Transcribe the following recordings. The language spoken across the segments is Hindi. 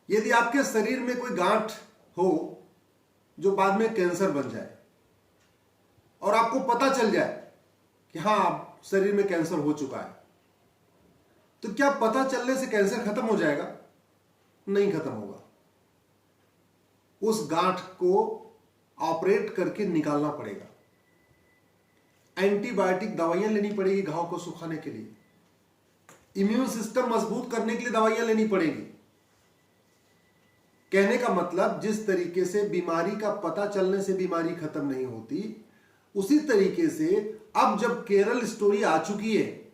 यदि आपके शरीर में कोई गांठ हो जो बाद में कैंसर बन जाए और आपको पता चल जाए कि हां आप शरीर में कैंसर हो चुका है, तो क्या पता चलने से कैंसर खत्म हो जाएगा? नहीं खत्म होगा। उस गांठ को ऑपरेट करके निकालना पड़ेगा। एंटीबायोटिक दवाइयां लेनी पड़ेगी घाव को सुखाने के लिए, इम्यून सिस्टम मजबूत करने के लिए दवाइयां लेनी पड़ेगी। कहने का मतलब, जिस तरीके से बीमारी का पता चलने से बीमारी खत्म नहीं होती, उसी तरीके से अब जब केरल स्टोरी आ चुकी है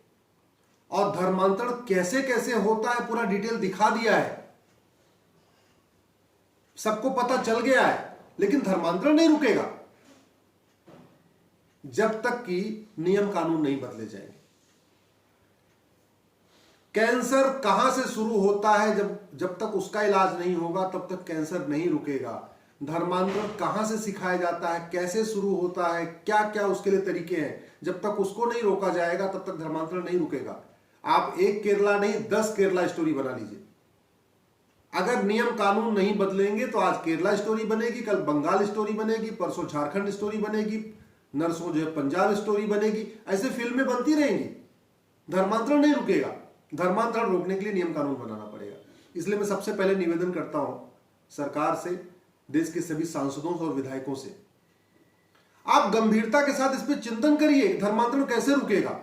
और धर्मांतरण कैसे कैसे होता है पूरा डिटेल दिखा दिया है, सबको पता चल गया है, लेकिन धर्मांतरण नहीं रुकेगा जब तक कि नियम कानून नहीं बदले जाएंगे। कैंसर कहां से शुरू होता है? जब तक उसका इलाज नहीं होगा तब तक कैंसर नहीं रुकेगा। धर्मांतरण कहां से सिखाया जाता है, कैसे शुरू होता है, क्या क्या उसके लिए तरीके हैं, जब तक उसको नहीं रोका जाएगा तब तक धर्मांतरण नहीं रुकेगा। आप एक केरला नहीं 10 केरला स्टोरी बना लीजिए। अगर नियम कानून नहीं बदलेंगे तो आज केरला स्टोरी बनेगी, कल बंगाल स्टोरी बनेगी, परसों झारखंड स्टोरी बनेगी, नरसों जो है पंजाब स्टोरी बनेगी। ऐसे फिल्में बनती रहेंगी। धर्मांतरण नहीं रुकेगा। धर्मांतरण रोकने के लिए नियम कानून बनाना पड़ेगा। इसलिए मैं सबसे पहले निवेदन करता हूं सरकार से, देश के सभी सांसदों और विधायकों से, आप गंभीरता के साथ इस पर चिंतन करिए, धर्मांतरण कैसे रुकेगा।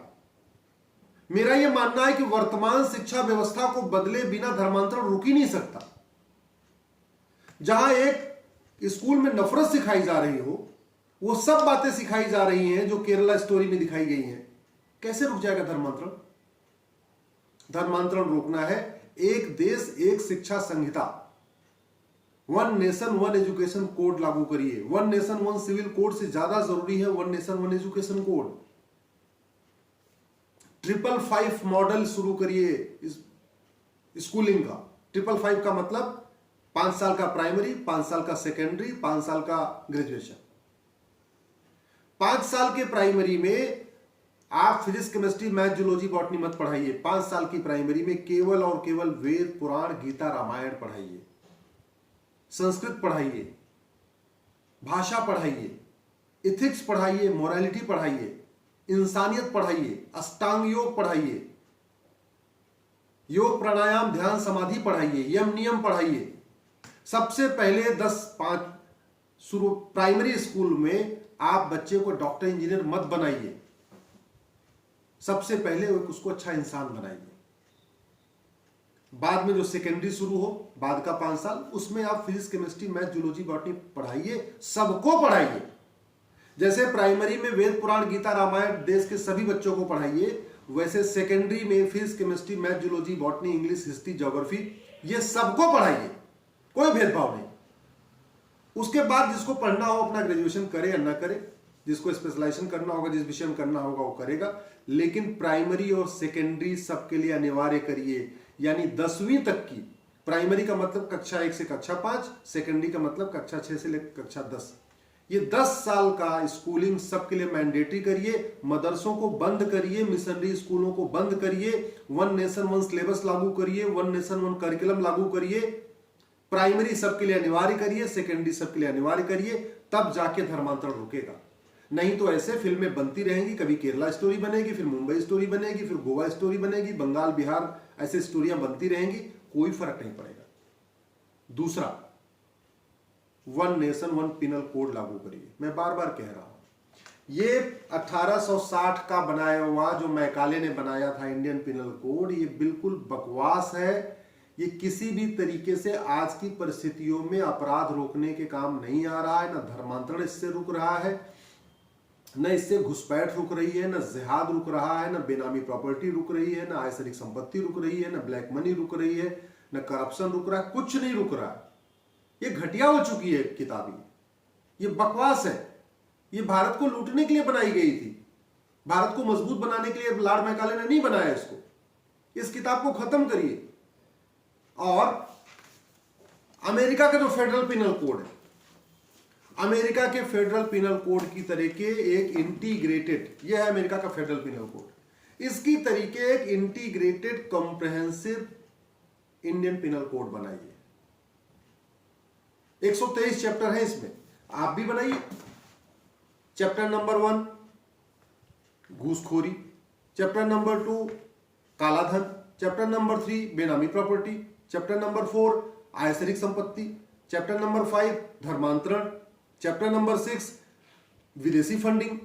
मेरा यह मानना है कि वर्तमान शिक्षा व्यवस्था को बदले बिना धर्मांतरण रुक ही नहीं सकता। जहां एक स्कूल में नफरत सिखाई जा रही हो, वो सब बातें सिखाई जा रही हैं जो केरला स्टोरी में दिखाई गई हैं, कैसे रुक जाएगा धर्मांतरण? धर्मांतरण रोकना है एक देश एक शिक्षा संहिता, one nation one education code लागू करिए। One nation one civil code से ज्यादा जरूरी है one nation one education code. 555 model शुरू करिए इस स्कूलिंग का। 555 का मतलब 5 साल का प्राइमरी, 5 साल का सेकेंडरी, 5 साल का ग्रेजुएशन। 5 साल के प्राइमरी में आप physics, chemistry, math, zoology, botany मत पढ़ाइए। 5 साल की प्राइमरी में केवल और केवल वेद, पुराण, गीता, रामायण पढ़ाइए। संस्कृत पढ़ाइए, भाषा पढ़ाइए, इथिक्स पढ़ाइए, मोरालिटी पढ़ाइए, इंसानियत पढ़ाइए, अष्टांग योग पढ़ाइए, योग, प्राणायाम, ध्यान, समाधि पढ़ाइए, यम नियम पढ़ाइए। सबसे पहले 10-5 शुरू प्राइमरी स्कूल में आप बच्चे को डॉक्टर, इंजीनियर मत बनाइए। सबसे पहले उसको अच्छा इंसान बनाइए। बाद में जो सेकेंडरी शुरू हो, बाद का 5 साल, उसमें आप physics, chemistry, math, zoology, botany पढ़ाइए, सबको पढ़ाइए। जैसे प्राइमरी में वेद, पुराण, गीता, रामायण देश के सभी बच्चों को पढ़ाइए, वैसे सेकेंडरी में physics, chemistry, math, zoology, botany, English, history, geography, ये सबको पढ़ाइए, कोई भेदभाव नहीं। उसके बाद जिसको पढ़ना हो अपना ग्रेजुएशन करे या ना करे, जिसको स्पेशलाइजेशन करना होगा, जिस विषय में करना होगा वो करेगा, लेकिन प्राइमरी और सेकेंडरी सबके लिए अनिवार्य करिए। यानी 10वीं तक की, प्राइमरी का मतलब कक्षा 1 से कक्षा 5, सेकेंडरी का मतलब कक्षा 6 से लेकर कक्षा 10। ये 10 साल का स्कूलिंग सबके लिए मैंडेटरी करिए। मदरसों को बंद करिए, मिशनरी स्कूलों को बंद करिए, वन नेशन वन सिलेबस लागू करिए, वन नेशन वन करिकुलम लागू करिए। प्राइमरी सबके लिए अनिवार्य करिए, सेकेंडरी सबके लिए अनिवार्य करिए, तब जाके धर्मांतरण रुकेगा। नहीं तो ऐसे फिल्में बनती रहेंगी, कभी केरला स्टोरी बनेगी, फिर मुंबई स्टोरी बनेगी, फिर गोवा स्टोरी बनेगी, बंगाल, बिहार, ऐसे स्टोरियां बनती रहेंगी, कोई फर्क नहीं पड़ेगा। दूसरा, one nation one penal code लागू करिए। मैं बार बार कह रहा हूं, ये 1860 का बनाया हुआ जो मैकाले ने बनाया था इंडियन पिनल कोड, ये बिल्कुल बकवास है। ये किसी भी तरीके से आज की परिस्थितियों में अपराध रोकने के काम नहीं आ रहा है। ना धर्मांतरण इससे रुक रहा है, न इससे घुसपैठ रुक रही है, न जिहाद रुक रहा है, न बेनामी प्रॉपर्टी रुक रही है, न आयसनिक संपत्ति रुक रही है, न ब्लैक मनी रुक रही है, न करप्शन रुक रहा है, कुछ नहीं रुक रहा है। ये घटिया हो चुकी है किताब, ये बकवास है। ये भारत को लूटने के लिए बनाई गई थी, भारत को मजबूत बनाने के लिए लॉर्ड मैकाले ने नहीं बनाया इसको। इस किताब को खत्म करिए। और अमेरिका का जो फेडरल पिनल कोड है, अमेरिका के फेडरल पिनल कोड की तरीके एक इंटीग्रेटेड, यह है अमेरिका का फेडरल पिनल कोड, इसकी तरीके एक integrated comprehensive Indian penal code बनाइए। 123 चैप्टर है इसमें, आप भी बनाइए। चैप्टर नंबर 1 घूसखोरी, चैप्टर नंबर 2 काला धन, चैप्टर नंबर 3 बेनामी प्रॉपर्टी, चैप्टर नंबर 4 आयसरिक संपत्ति, चैप्टर नंबर 5 धर्मांतरण, चैप्टर नंबर 6 विदेशी फंडिंग।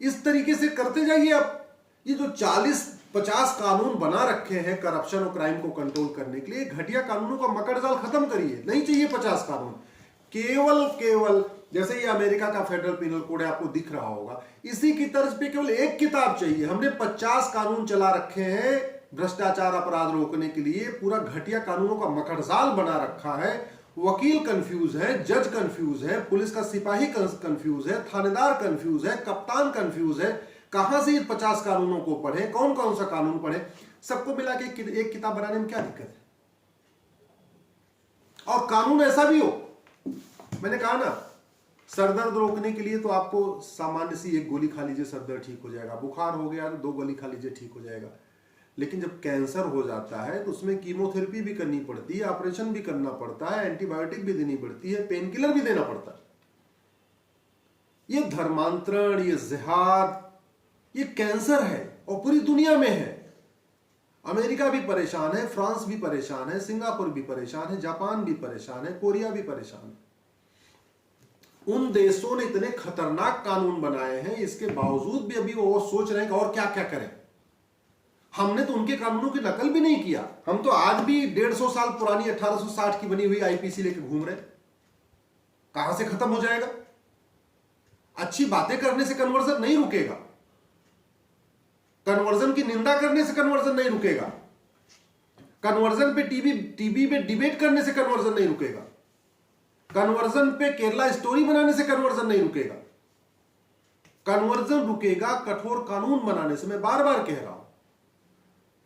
इस तरीके से करते जाइए आप। ये जो 40-50 कानून बना रखे हैं करप्शन और क्राइम को कंट्रोल करने के लिए, घटिया कानूनों का मकड़जाल खत्म करिए। नहीं चाहिए 50 कानून। केवल जैसे ये अमेरिका का फेडरल पिनल कोड है, आपको दिख रहा होगा, इसी की तर्ज पे केवल एक किताब चाहिए। हमने 50 कानून चला रखे हैं भ्रष्टाचार अपराध रोकने के लिए। पूरा घटिया कानूनों का मकड़जाल बना रखा है। वकील कंफ्यूज है, जज कंफ्यूज है, पुलिस का सिपाही कंफ्यूज है, थानेदार कंफ्यूज है, कप्तान कंफ्यूज है। कहां से 50 कानूनों को पढ़े, कौन कौन सा कानून पढ़े? सबको मिला के एक किताब बनाने में क्या दिक्कत है? और कानून ऐसा भी हो, मैंने कहा ना, सरदर्द रोकने के लिए तो आपको सामान्य सी एक गोली खा लीजिए, सरदर्द ठीक हो जाएगा। बुखार हो गया तो 2 गोली खा लीजिए, ठीक हो जाएगा। लेकिन जब कैंसर हो जाता है तो उसमें कीमोथेरेपी भी करनी पड़ती है, ऑपरेशन भी करना पड़ता है, एंटीबायोटिक भी देनी पड़ती है, पेन किलर भी देना पड़ता है। ये धर्मांतरण, ये जिहाद, ये कैंसर है और पूरी दुनिया में है। अमेरिका भी परेशान है, फ्रांस भी परेशान है, सिंगापुर भी परेशान है, जापान भी परेशान है, कोरिया भी परेशान है। उन देशों ने इतने खतरनाक कानून बनाए हैं, इसके बावजूद भी अभी वो सोच रहे हैं कि और क्या क्या करें। हमने तो उनके कानूनों की नकल भी नहीं किया। हम तो आज भी 150 साल पुरानी 1860 की बनी हुई आईपीसी लेके घूम रहे। कहां से खत्म हो जाएगा? अच्छी बातें करने से कन्वर्जन नहीं रुकेगा, कन्वर्जन की निंदा करने से कन्वर्जन नहीं रुकेगा, कन्वर्जन पे टीवी पे डिबेट करने से कन्वर्जन नहीं रुकेगा, कन्वर्जन पे केरला स्टोरी बनाने से कन्वर्जन नहीं रुकेगा। कन्वर्जन रुकेगा कठोर कानून बनाने से। मैं बार बार कह रहा हूं,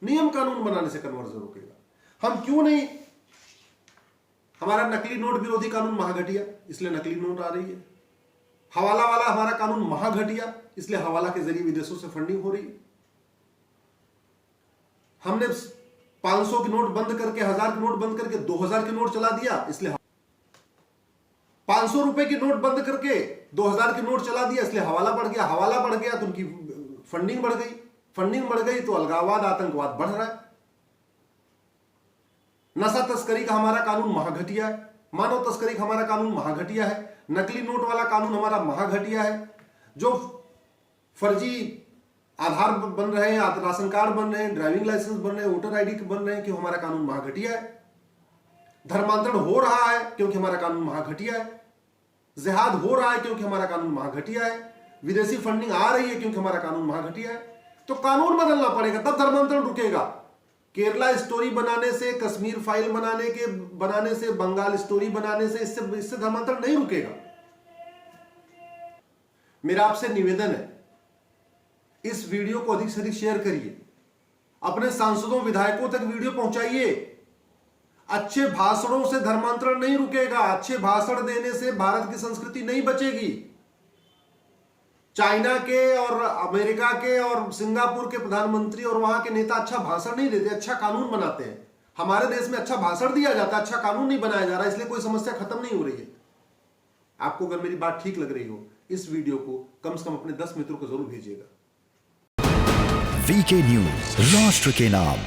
नियम कानून बनाने से कन्वर्जन रुकेगा। हम क्यों नहीं, हमारा नकली नोट विरोधी कानून महाघटिया, इसलिए नकली नोट आ रही है। हवाला वाला हमारा कानून महाघटिया, इसलिए हवाला के जरिए विदेशों से फंडिंग हो रही है। हमने 500 के नोट बंद करके, 1000 के नोट बंद करके 2000 के नोट चला दिया, इसलिए 500 रुपए की नोट बंद करके 2000 के नोट चला दिया, इसलिए हवाला बढ़ गया। हवाला बढ़ गया तो उनकी फंडिंग बढ़ गई, फंडिंग बढ़ गई तो अलगाववाद, आतंकवाद बढ़ रहा है। नशा तस्करी का हमारा कानून महाघटिया है, मानव तस्करी का हमारा कानून महाघटिया है, नकली नोट वाला कानून हमारा महाघटिया है। जो फर्जी आधार बन रहे हैं, राशन कार्ड बन रहे हैं, ड्राइविंग लाइसेंस बन रहे हैं, वोटर आईडी बन रहे हैं, कि हमारा कानून महाघटिया है। धर्मांतरण हो रहा है क्योंकि हमारा कानून महाघटिया है। जिहाद हो रहा है क्योंकि हमारा कानून महाघटिया है। विदेशी फंडिंग आ रही है क्योंकि हमारा कानून महाघटिया है। तो कानून बदलना पड़ेगा, तब धर्मांतरण रुकेगा। केरला स्टोरी बनाने से, कश्मीर फाइल बनाने से, बंगाल स्टोरी बनाने से, इससे धर्मांतरण नहीं रुकेगा। मेरा आपसे निवेदन है, इस वीडियो को अधिक से अधिक शेयर करिए, अपने सांसदों विधायकों तक वीडियो पहुंचाइए। अच्छे भाषणों से धर्मांतरण नहीं रुकेगा, अच्छे भाषण देने से भारत की संस्कृति नहीं बचेगी। चाइना के और अमेरिका के और सिंगापुर के प्रधानमंत्री और वहां के नेता अच्छा भाषण नहीं देते, अच्छा कानून बनाते हैं। हमारे देश में अच्छा भाषण दिया जाता है, अच्छा कानून नहीं बनाया जा रहा, इसलिए कोई समस्या खत्म नहीं हो रही है। आपको अगर मेरी बात ठीक लग रही हो, इस वीडियो को कम से कम अपने 10 मित्रों को जरूर भेजिएगा। वीके न्यूज, राष्ट्र के नाम।